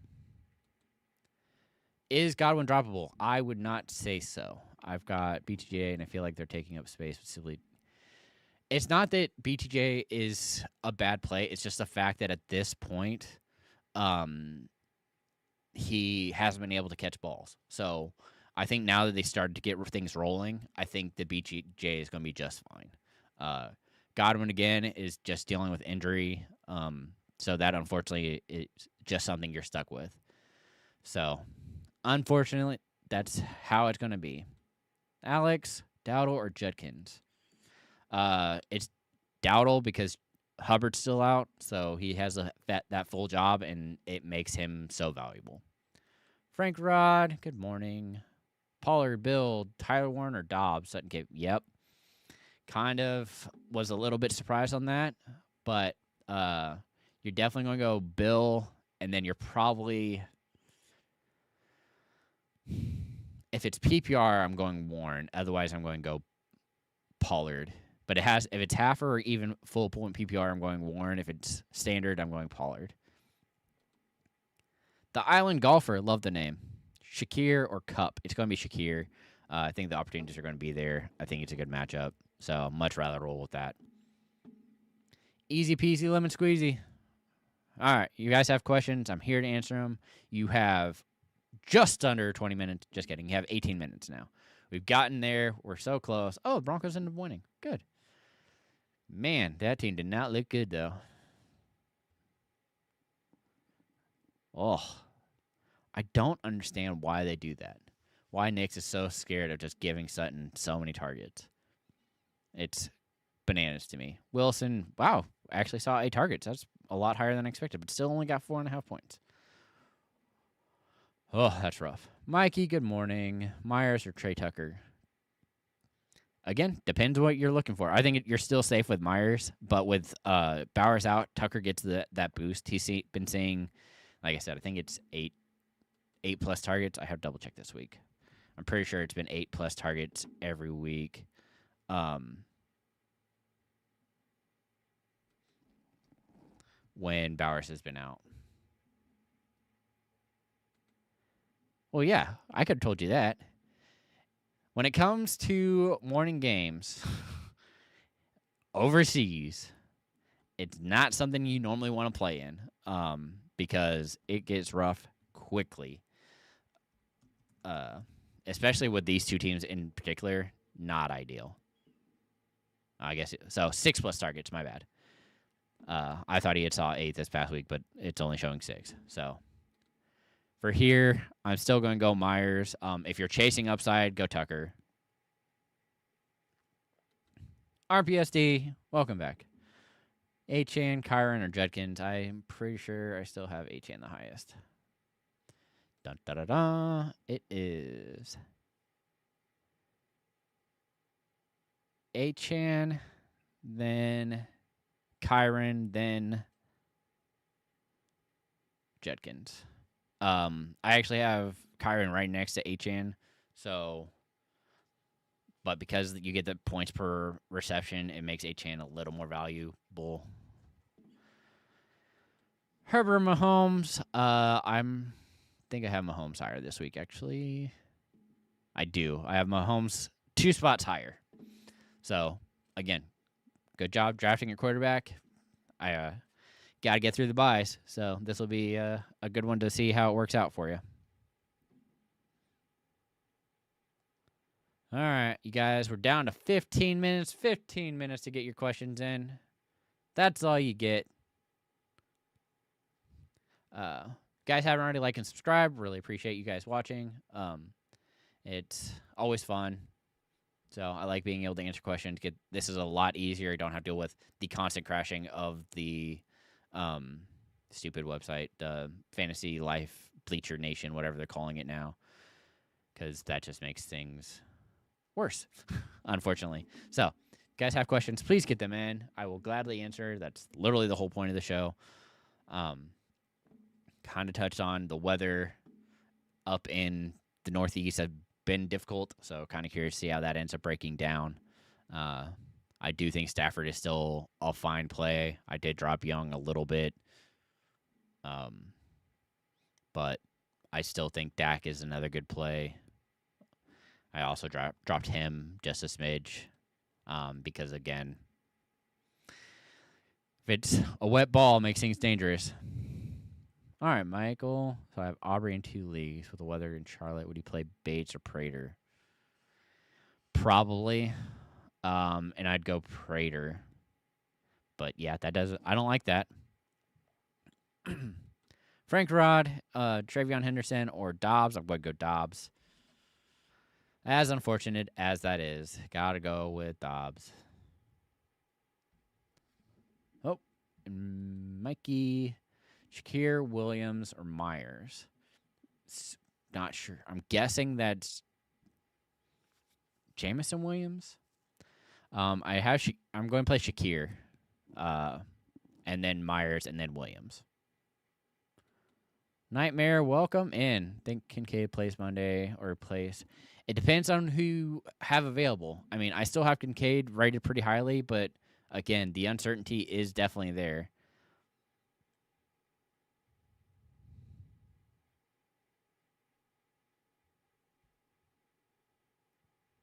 Is Godwin droppable? I would not say so. I've got BTJ, and I feel like they're taking up space. Simply, it's not that BTJ is a bad play. It's just the fact that at this point, he hasn't been able to catch balls. So I think now that they started to get things rolling, I think the BTJ is going to be just fine. Godwin, again, is just dealing with injury. So that, unfortunately, is just something you're stuck with. So, unfortunately, that's how it's going to be. Alex, Dowdle, or Judkins? It's Dowdle because Hubbard's still out, so he has that full job, and it makes him so valuable. Frank Rod, good morning. Pollard, Bill, Tyler Warren, or Dobbs? Sutton Cape, yep. Kind of was a little bit surprised on that, but you're definitely going to go Bill, and then you're probably, if it's PPR, I'm going Warren. Otherwise, I'm going to go Pollard. But if it's half or even full point PPR, I'm going Warren. If it's standard, I'm going Pollard. The Island Golfer, love the name. Shakir or Cup? It's going to be Shakir. I think the opportunities are going to be there. I think it's a good matchup. So much rather roll with that. Easy peasy lemon squeezy. All right, you guys have questions. I'm here to answer them. You have just under 20 minutes. Just kidding. You have 18 minutes now. We've gotten there. We're so close. Oh, Broncos ended up winning. Good. Man, that team did not look good, though. Oh, I don't understand why they do that. Why Nix is so scared of just giving Sutton so many targets. It's bananas to me. Wilson, wow, actually saw 8 targets. That's a lot higher than I expected, but still only got 4.5 points. Oh, that's rough. Mikey, good morning. Myers or Trey Tucker? Again, depends what you're looking for. I think you're still safe with Myers, but with Bowers out, Tucker gets that boost. He's been seeing, like I said, I think it's 8 plus targets. I have to double check this week. I'm pretty sure it's been 8 plus targets every week. When Bowers has been out. Well, yeah, I could have told you that. When it comes to morning games overseas, it's not something you normally want to play in because it gets rough quickly. Especially with these two teams in particular, not ideal. I guess so. 6 plus targets, my bad. I thought he had saw 8 this past week, but it's only showing 6. So for here, I'm still going to go Myers. If you're chasing upside, go Tucker. RPSD, welcome back. Achan, Kyron, or Judkins? I'm pretty sure I still have Achan the highest. Dun, da, da, da. It is Achan, then Kyron, then Judkins. I actually have Kyron right next to Achan, so, but because you get the points per reception, it makes Achan a little more valuable. Herbert Mahomes, I think I have Mahomes higher this week, actually. I do. I have Mahomes 2 spots higher. So, again, good job drafting your quarterback. I got to get through the buys. So, this will be a good one to see how it works out for you. All right, you guys, we're down to 15 minutes. 15 minutes to get your questions in. That's all you get. Guys haven't already liked and subscribed. Really appreciate you guys watching. It's always fun. So I like being able to answer questions. This is a lot easier. I don't have to deal with the constant crashing of the stupid website, Fantasy Life Bleacher Nation, whatever they're calling it now, because that just makes things worse, unfortunately. So, guys have questions, please get them in. I will gladly answer. That's literally the whole point of the show. Kind of touched on the weather up in the Northeast have been difficult, so kind of curious to see how that ends up breaking down. I do think Stafford is still a fine play. I did drop Young a little bit, but I still think Dak is another good play. I also dropped him just a smidge because, again, if it's a wet ball, it makes things dangerous. All right, Michael. So I have Aubrey in 2 leagues with the weather in Charlotte. Would he play Bates or Prater? Probably. And I'd go Prater. But, yeah, I don't like that. Frank Rod, Travion Henderson, or Dobbs. I'm going to go Dobbs. As unfortunate as that is, got to go with Dobbs. Oh, Mikey, Shakir, Williams, or Myers. Not sure. I'm guessing that's Jamison Williams. I'm going to play Shakir, and then Myers, and then Williams. Nightmare, welcome in. Think Kincaid plays Monday or plays. It depends on who you have available. I mean, I still have Kincaid rated pretty highly, but again, the uncertainty is definitely there.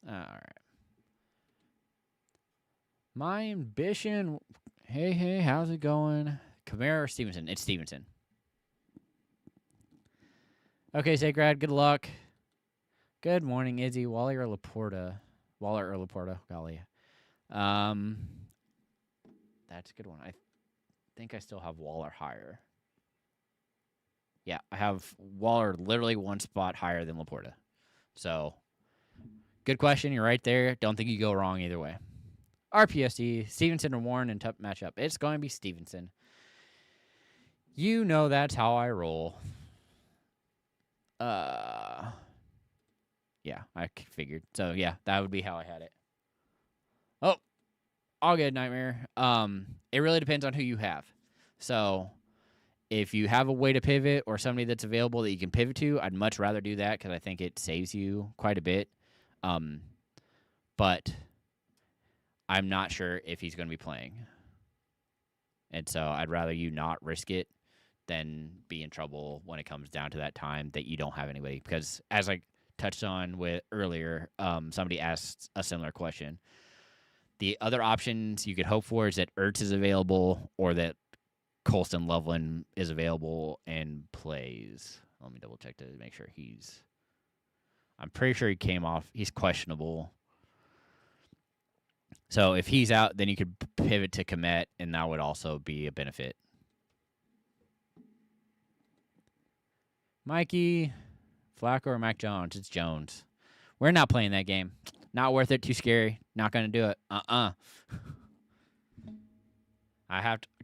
All right. My ambition. Hey, how's it going? Kamara or Stevenson? It's Stevenson. Okay, Zagrad, good luck. Good morning, Izzy. Waller or Laporta? Golly. That's a good one. I think I still have Waller higher. Yeah, I have Waller literally one spot higher than Laporta. So, good question. You're right there. Don't think you go wrong either way. RPSD, Stevenson or Warren in tough matchup. It's going to be Stevenson. You know that's how I roll. Yeah, I figured. So, yeah, that would be how I had it. Oh, all good, Nightmare. It really depends on who you have. So, if you have a way to pivot or somebody that's available that you can pivot to, I'd much rather do that because I think it saves you quite a bit. But I'm not sure if he's going to be playing. And so I'd rather you not risk it than be in trouble when it comes down to that time that you don't have anybody. Because as I touched on with earlier, somebody asked a similar question. The other options you could hope for is that Ertz is available or that Colston Loveland is available and plays. Let me double check to make sure I'm pretty sure he came off. He's questionable. So if he's out, then you could pivot to Komet, and that would also be a benefit. Mikey, Flacco, or Mac Jones? It's Jones. We're not playing that game. Not worth it. Too scary. Not going to do it.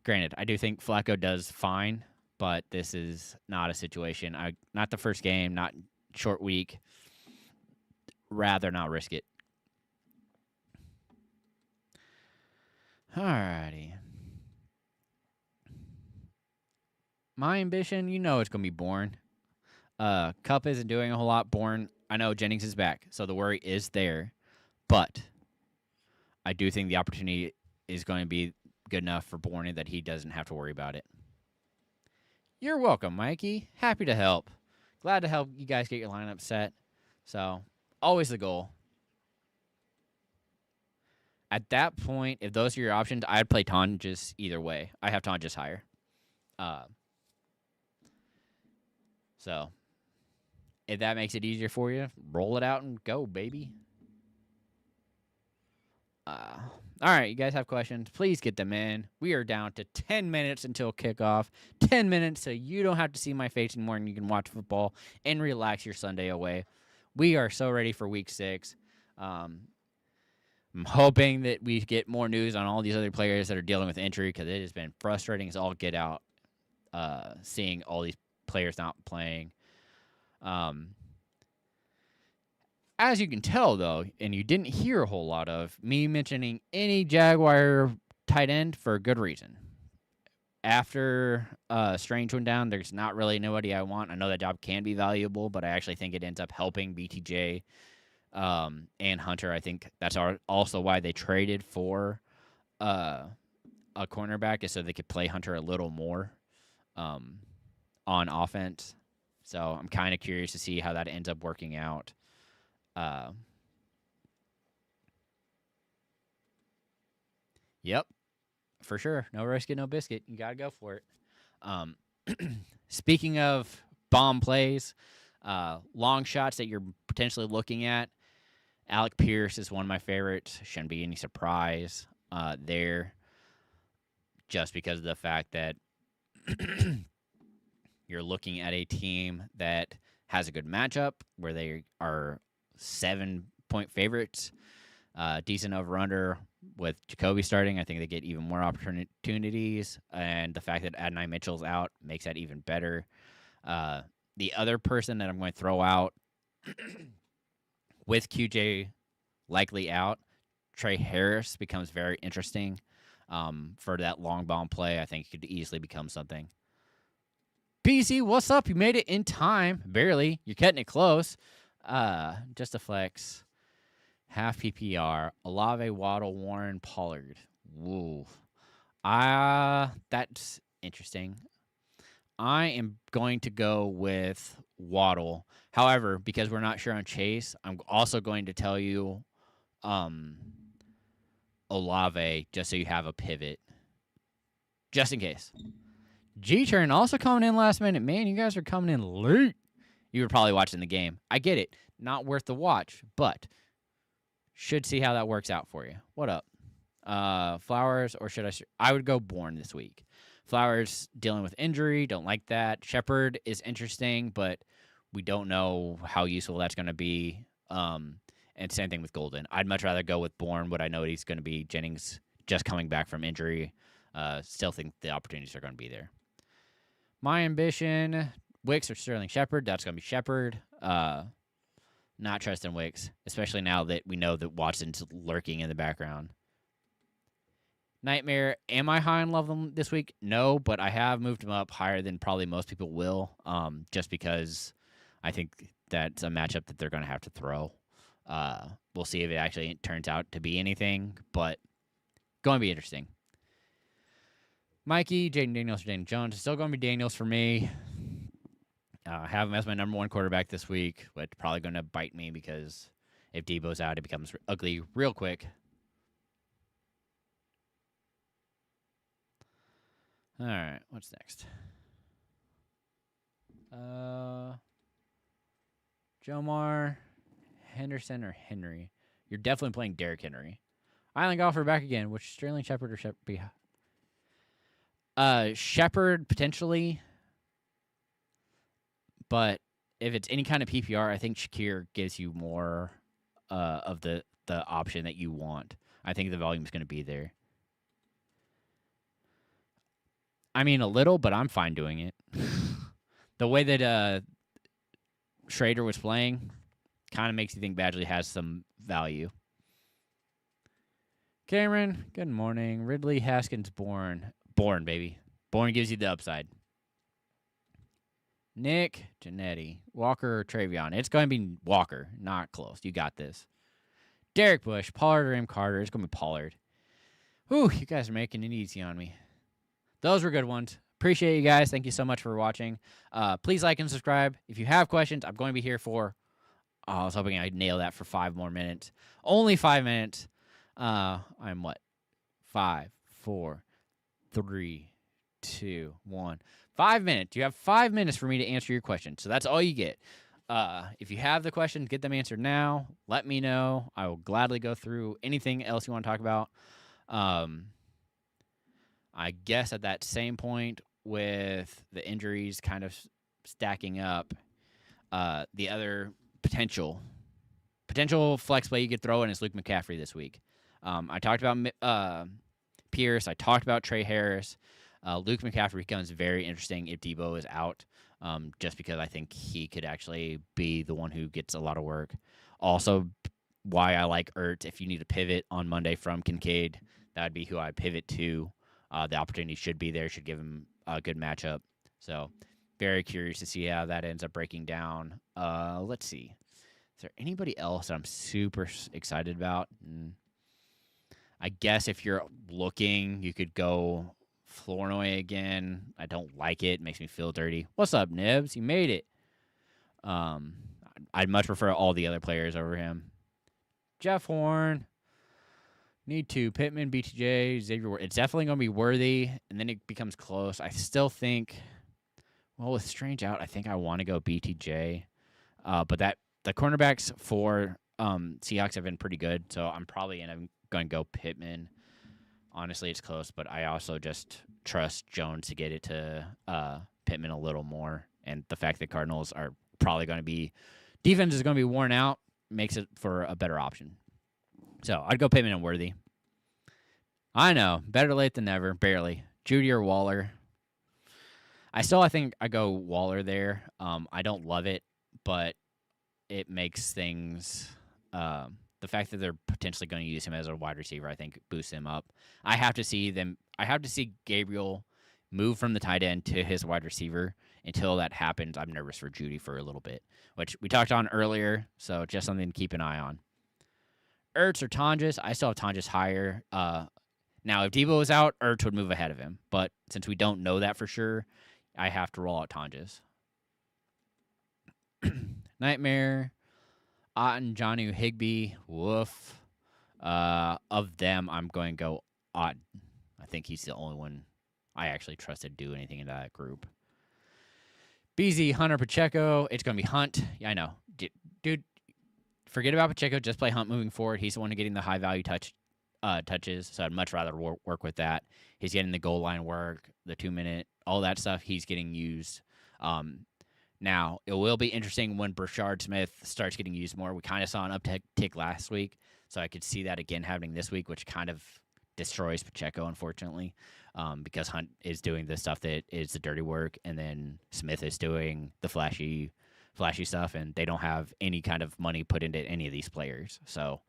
Granted, I do think Flacco does fine, but this is not a situation. Not the first game, not short week. Rather not risk it. Alrighty. My ambition, you know it's going to be Bourne. Cup isn't doing a whole lot. Bourne, I know Jennings is back, so the worry is there. But I do think the opportunity is going to be good enough for Bourne that he doesn't have to worry about it. You're welcome, Mikey. Happy to help. Glad to help you guys get your lineup set. So, always the goal. At that point, if those are your options, I'd play Tonjes either way. I have Tonjes higher. Uh, so if that makes it easier for you, roll it out and go, baby. All right, you guys have questions, please get them in. We are down to 10 minutes until kickoff. 10 minutes so you don't have to see my face anymore and you can watch football and relax your Sunday away. We are so ready for week 6. I'm hoping that we get more news on all these other players that are dealing with injury because it has been frustrating as all get out seeing all these players not playing. As you can tell, though, and you didn't hear a whole lot of me mentioning any Jaguar tight end for a good reason. After Strange went down, there's not really nobody I want. I know that job can be valuable, but I actually think it ends up helping BTJ and Hunter. I think that's also why they traded for a cornerback, is so they could play Hunter a little more on offense. So I'm kind of curious to see how that ends up working out. Yep, for sure. No risk it, no biscuit. You got to go for it. Speaking of bomb plays, long shots that you're potentially looking at, Alec Pierce is one of my favorites. Shouldn't be any surprise there, just because of the fact that you're looking at a team that has a good matchup where they are 7-point favorites. Decent over-under with Jacoby starting. I think they get even more opportunities. And the fact that Adonai Mitchell's out makes that even better. The other person that I'm going to throw out with QJ likely out, Trey Harris becomes very interesting for that long bomb play. I think it could easily become something. PC, what's up? You made it in time. Barely. You're cutting it close. Just a flex. Half PPR. Olave, Waddle, Warren, Pollard. Woo. That's interesting. I am going to go with Waddle. However, because we're not sure on Chase, I'm also going to tell you Olave just so you have a pivot. Just in case. G-Turn also coming in last minute. Man, you guys are coming in late. You were probably watching the game. I get it. Not worth the watch, but should see how that works out for you. What up? Flowers, or should I would go Bourne this week. Flowers dealing with injury. Don't like that. Shepard is interesting, but we don't know how useful that's going to be. And same thing with Golden. I'd much rather go with Bourne, what I know he's going to be. Jennings just coming back from injury. Still think the opportunities are going to be there. My ambition, Wicks or Sterling Shepard. That's going to be Shepard. Not trusting Wicks, especially now that we know that Watson's lurking in the background. Nightmare, am I high on Loveland this week? No, but I have moved him up higher than probably most people will, just because I think that's a matchup that they're going to have to throw. We'll see if it actually turns out to be anything, but going to be interesting. Mikey, Jaden Daniels, or Daniel Jones. It's still going to be Daniels for me. I have him as my number 1 quarterback this week, but probably going to bite me because if Debo's out, it becomes ugly real quick. All right, what's next? Jomar, Henderson, or Henry? You're definitely playing Derrick Henry. Island Golfer back again. Which Sterling Shepard or Shepard? Shepard potentially, but if it's any kind of PPR, I think Shakir gives you more of the option that you want. I think the volume is going to be there. I mean, a little, but I'm fine doing it. The way that Schrader was playing kind of makes you think Badgley has some value. Cameron, good morning. Ridley, Haskins, Bourne, baby. Bourne gives you the upside. Nick, Janetti, Walker, or Travion. It's going to be Walker. Not close. You got this. Derek Bush, Pollard, or M. Carter. It's going to be Pollard. Whew, you guys are making it easy on me. Those were good ones. Appreciate you guys. Thank you so much for watching. Please like and subscribe. If you have questions, I'm going to be here for... I was hoping I'd nail that for 5 more minutes. Only 5 minutes. I'm what? 5, 4, 3, 2, 1. 5 minutes. You have 5 minutes for me to answer your question. So that's all you get. If you have the question, get them answered now. Let me know. I will gladly go through anything else you want to talk about. I guess at that same point with the injuries kind of stacking up, the other potential flex play you could throw in is Luke McCaffrey this week. I talked about Pierce. I talked about Trey Harris. Luke McCaffrey becomes very interesting if Debo is out, just because I think he could actually be the one who gets a lot of work. Also, why I like Ertz. If you need to pivot on Monday from Kincaid, that would be who I'd pivot to. The opportunity should be there, should give him a good matchup. So, very curious to see how that ends up breaking down. Let's see. Is there anybody else that I'm super excited about? I guess if you're looking, you could go Flournoy again. I don't like it. It makes me feel dirty. What's up, Nibs? You made it. I'd much prefer all the other players over him. Jeff Horn. Need to. Pittman, BTJ, Xavier. It's definitely going to be Worthy, and then it becomes close. I still think, well, with Strange out, I think I want to go BTJ. But the cornerbacks for Seahawks have been pretty good, so I'm probably going to go Pittman. Honestly, it's close, but I also just trust Jones to get it to Pittman a little more. And the fact that Cardinals are probably going to be – defense is going to be worn out makes it for a better option. So I'd go Pittman and Worthy. I know. Better late than never. Barely. Judy or Waller. I think I go Waller there. I don't love it, but it makes things the fact that they're potentially going to use him as a wide receiver, I think, boosts him up. I have to see Gabriel move from the tight end to his wide receiver. Until that happens, I'm nervous for Judy for a little bit, which we talked on earlier, so just something to keep an eye on. Ertz or Tonjes, I still have Tonjes higher. Now, if Debo was out, Ertz would move ahead of him. But since we don't know that for sure, I have to roll out Tonjes. Nightmare, Otten, Jonnu, Higbee, woof. Of them, I'm going to go Otten. I think he's the only one I actually trust to do anything in that group. BZ, Hunter, Pacheco. It's going to be Hunt. Yeah, I know. Dude, forget about Pacheco. Just play Hunt moving forward. He's the one getting the high-value touches, so I'd much rather work with that. He's getting the goal line work, the 2-minute, all that stuff. He's getting used. Now, it will be interesting when Brashard Smith starts getting used more. We kind of saw an uptick last week, so I could see that again happening this week, which kind of destroys Pacheco, unfortunately, because Hunt is doing the stuff that is the dirty work, and then Smith is doing the flashy stuff, and they don't have any kind of money put into any of these players. So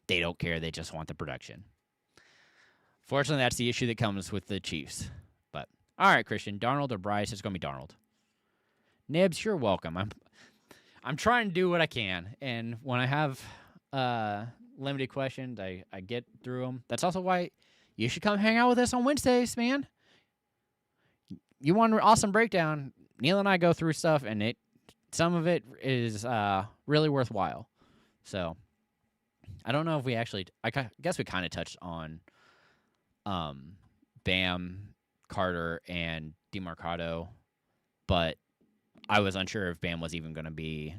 they don't care. They just want the production. Fortunately, that's the issue that comes with the Chiefs. But, all right, Christian, Darnold or Bryce? It's going to be Darnold. Nibs, you're welcome. I'm trying to do what I can, and when I have limited questions, I get through them. That's also why you should come hang out with us on Wednesdays, man. You want an awesome breakdown? Neil and I go through stuff, and some of it is really worthwhile. So I don't know if we actually – I guess we kind of touched on Bam, Carter, and DeMarcado, but I was unsure if Bam was even going to be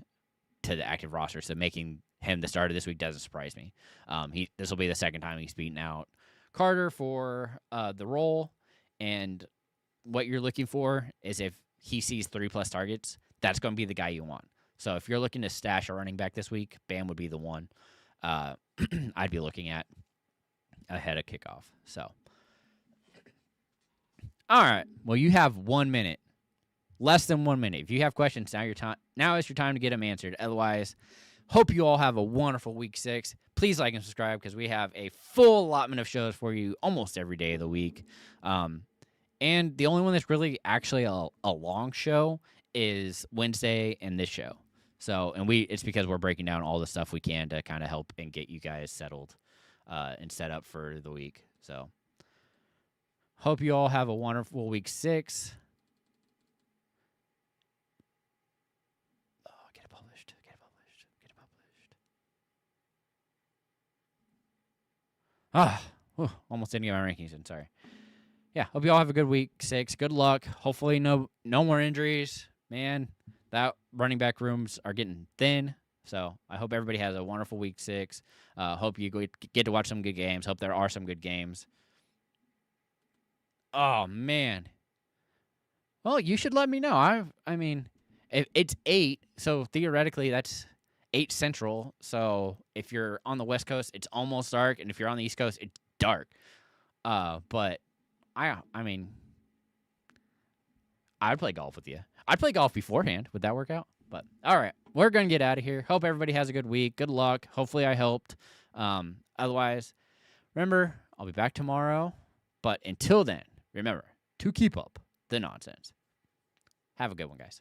to the active roster, so making him the starter this week doesn't surprise me. This will be the second time he's beaten out Carter for the role, and what you're looking for is if he sees 3+ targets, that's going to be the guy you want. So if you're looking to stash a running back this week, Bam would be the one I'd be looking at ahead of kickoff. So, all right. Well, you have 1 minute. Less than 1 minute. If you have questions, now is your time to get them answered. Otherwise, hope you all have a wonderful week 6. Please like and subscribe because we have a full allotment of shows for you almost every day of the week. And the only one that's really actually a long show is Wednesday and this show. So, and it's because we're breaking down all the stuff we can to kind of help and get you guys settled and set up for the week. So, hope you all have a wonderful week 6. Get it published. Almost didn't get my rankings in. Sorry. Yeah, hope you all have a good week 6. Good luck. Hopefully, no more injuries. Man, that running back rooms are getting thin. So I hope everybody has a wonderful week 6. Hope you get to watch some good games. Hope there are some good games. Oh man. Well, you should let me know. I mean, if it's 8, so theoretically that's 8 Central. So if you're on the West Coast, it's almost dark, and if you're on the East Coast, it's dark. But I mean, I'd play golf with you. I'd play golf beforehand. Would that work out? But all right, we're gonna get out of here. Hope everybody has a good week. Good luck. Hopefully, I helped. Otherwise, remember, I'll be back tomorrow. But until then, remember to keep up the nonsense. Have a good one, guys.